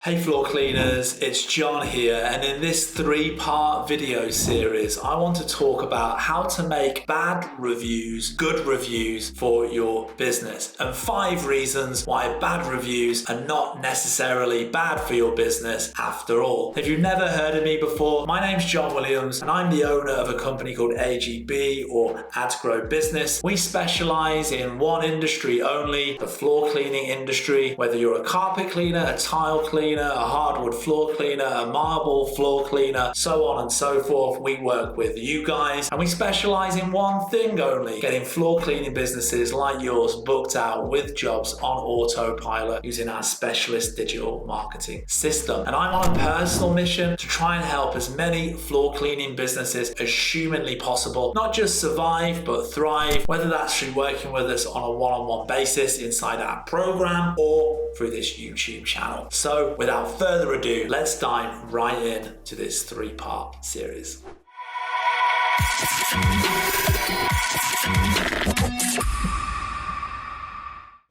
Hey floor cleaners, it's John here, and in this 3-part video series I want to talk about how to make bad reviews good reviews for your business and 5 reasons why bad reviews are not necessarily bad for your business after all. If you've never heard of me before, my name's John Williams and I'm the owner of a company called AGB or Ads Grow Business. We specialize in one industry only, the floor cleaning industry. Whether you're a carpet cleaner, a tile cleaner, a hardwood floor cleaner, a marble floor cleaner, so on and so forth. We work with you guys and we specialize in one thing only, getting floor cleaning businesses like yours booked out with jobs on autopilot using our specialist digital marketing system. And I'm on a personal mission to try and help as many floor cleaning businesses as humanly possible, not just survive but thrive, whether that's through working with us on a one-on-one basis inside our program or through this YouTube channel. So without further ado, let's dive right in to this 3-part series.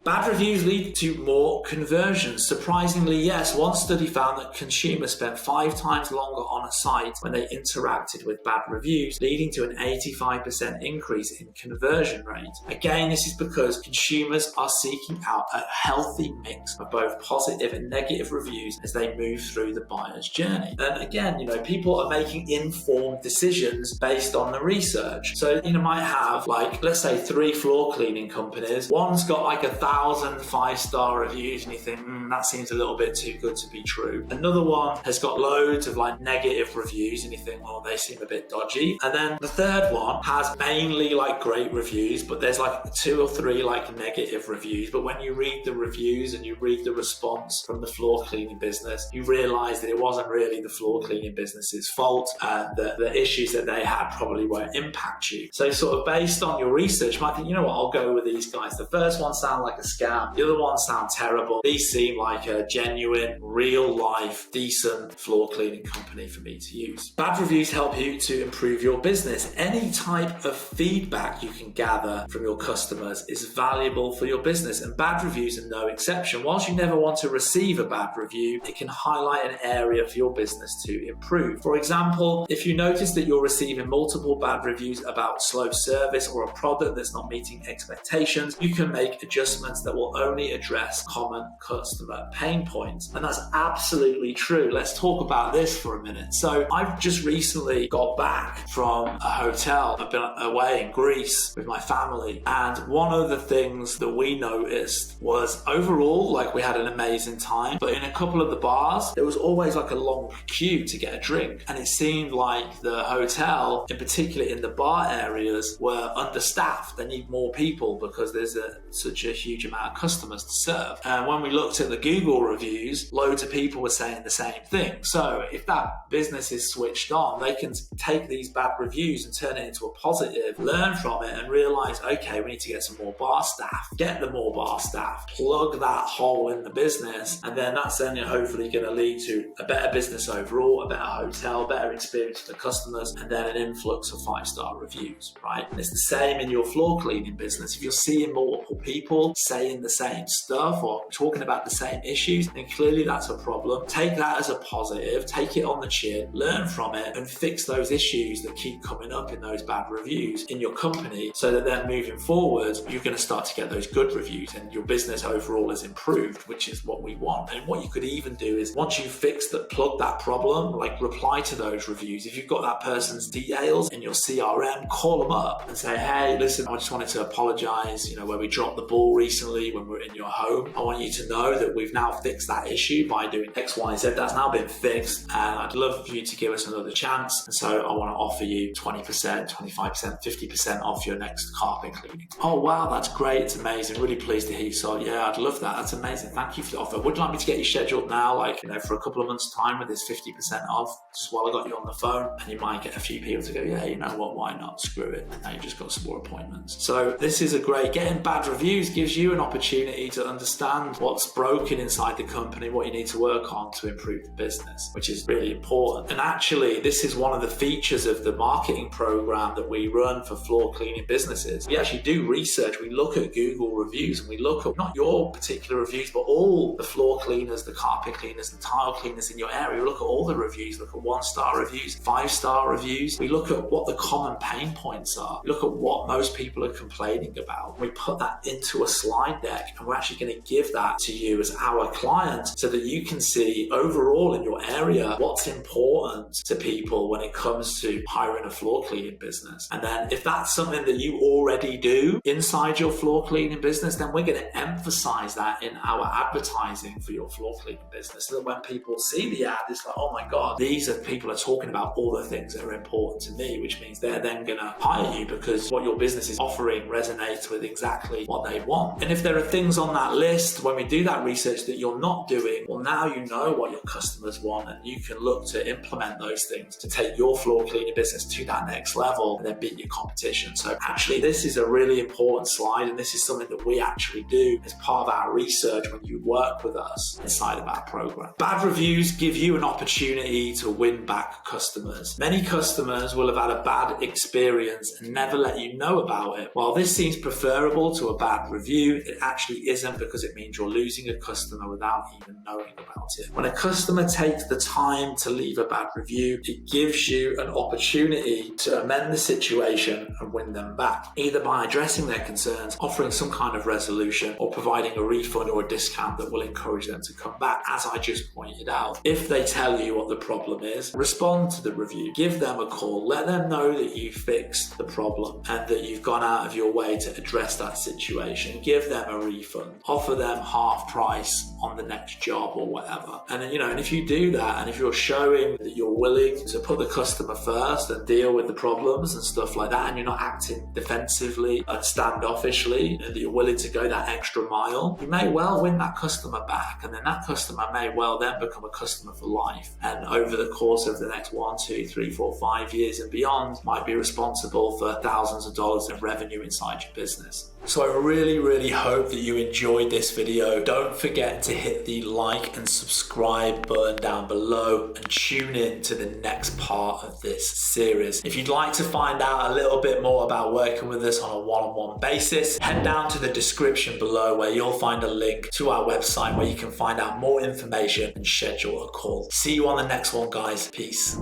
Bad reviews lead to more conversions. Surprisingly, yes, one study found that consumers spent 5 times longer on a site when they interacted with bad reviews, leading to an 85% increase in conversion rate. Again, this is because consumers are seeking out a healthy mix of both positive and negative reviews as they move through the buyer's journey. And again, people are making informed decisions based on the research. So, might have let's say 3 floor cleaning companies. One's got 1,000 5-star reviews and you think, that seems a little bit too good to be true. Another one has got loads of negative reviews and you think, well, they seem a bit dodgy. And then the third one has mainly great reviews, but there's 2 or 3 negative reviews. But when you read the reviews and you read the response from the floor cleaning business, you realize that it wasn't really the floor cleaning business's fault and the issues that they had probably won't impact you. So sort of based on your research, you might think, I'll go with these guys. The first one sounds like a scam. The other ones sound terrible. These seem like a genuine, real-life, decent floor cleaning company for me to use. Bad reviews help you to improve your business. Any type of feedback you can gather from your customers is valuable for your business, and bad reviews are no exception. Whilst you never want to receive a bad review, it can highlight an area for your business to improve. For example, if you notice that you're receiving multiple bad reviews about slow service or a product that's not meeting expectations, you can make adjustments that will only address common customer pain points. And that's absolutely true. Let's talk about this for a minute. So I've just recently got back from a hotel. I've been away in Greece with my family. And one of the things that we noticed was overall, we had an amazing time, but in a couple of the bars, there was always a long queue to get a drink. And it seemed like the hotel, in particular in the bar areas, were understaffed. They need more people because there's such a huge amount of customers to serve. And when we looked at the Google reviews, loads of people were saying the same thing. So if that business is switched on, they can take these bad reviews and turn it into a positive, learn from it and realize, okay, we need to get some more bar staff, get the more bar staff, plug that hole in the business, and then that's then hopefully going to lead to a better business overall, a better hotel, better experience for the customers, and then an influx of 5-star reviews, right? And it's the same in your floor cleaning business. If you're seeing multiple people saying the same stuff or talking about the same issues, then clearly that's a problem. Take that as a positive, take it on the chin, learn from it, and fix those issues that keep coming up in those bad reviews in your company so that then moving forward, you're going to start to get those good reviews and your business overall is improved, which is what we want. And what you could even do is once you fix that, plug that problem, reply to those reviews. If you've got that person's details in your CRM, call them up and say, hey, listen, I just wanted to apologize, where we dropped the ball recently when we're in your home. I want you to know that we've now fixed that issue by doing X, Y, Z. That's now been fixed and I'd love for you to give us another chance. And so I want to offer you 20%, 25%, 50% off your next carpet cleaning. Oh, wow, that's great. It's amazing. Really pleased to hear you. So yeah, I'd love that. That's amazing. Thank you for the offer. Would you like me to get you scheduled now, for a couple of months time with this 50% off just while I got you on the phone? And you might get a few people to go, yeah, you know what, why not? Screw it. Now you just got some more appointments. So this is getting bad reviews gives you you an opportunity to understand what's broken inside the company, what you need to work on to improve the business, which is really important. And actually, this is one of the features of the marketing program that we run for floor cleaning businesses. We actually do research. We look at Google reviews, and we look at not your particular reviews, but all the floor cleaners, the carpet cleaners, the tile cleaners in your area. We look at all the reviews, look at 1-star reviews, 5-star reviews. We look at what the common pain points are. We look at what most people are complaining about. We put that into a slide deck, and we're actually going to give that to you as our client so that you can see overall in your area what's important to people when it comes to hiring a floor cleaning business. And then if that's something that you already do inside your floor cleaning business, then we're going to emphasize that in our advertising for your floor cleaning business, so that when people see the ad, it's like, oh my God, these are people are talking about all the things that are important to me, which means they're then going to hire you because what your business is offering resonates with exactly what they want. And if there are things on that list when we do that research that you're not doing, well, now you know what your customers want, and you can look to implement those things to take your floor cleaning business to that next level and then beat your competition. So actually, this is a really important slide, and this is something that we actually do as part of our research when you work with us inside of our program. Bad reviews give you an opportunity to win back customers. Many customers will have had a bad experience and never let you know about it. While this seems preferable to a bad review, it actually isn't, because it means you're losing a customer without even knowing about it. When a customer takes the time to leave a bad review, it gives you an opportunity to amend the situation and win them back, either by addressing their concerns, offering some kind of resolution, or providing a refund or a discount that will encourage them to come back, as I just pointed out. If they tell you what the problem is, respond to the review, give them a call, let them know that you fixed the problem and that you've gone out of your way to address that situation. Give them a refund, offer them half price on the next job or whatever. And then, and if you do that, and if you're showing that you're willing to put the customer first and deal with the problems and stuff like that, and you're not acting defensively and standoffishly, and that you're willing to go that extra mile, you may well win that customer back, and then that customer may well then become a customer for life, and over the course of the next 1, 2, 3, 4, 5 years and beyond might be responsible for thousands of dollars of revenue inside your business. So I really hope that you enjoyed this video. Don't forget to hit the like and subscribe button down below, and tune in to the next part of this series. If you'd like to find out a little bit more about working with us on a one-on-one basis, head down to the description below, where you'll find a link to our website where you can find out more information and schedule a call. See you on the next one, guys. Peace.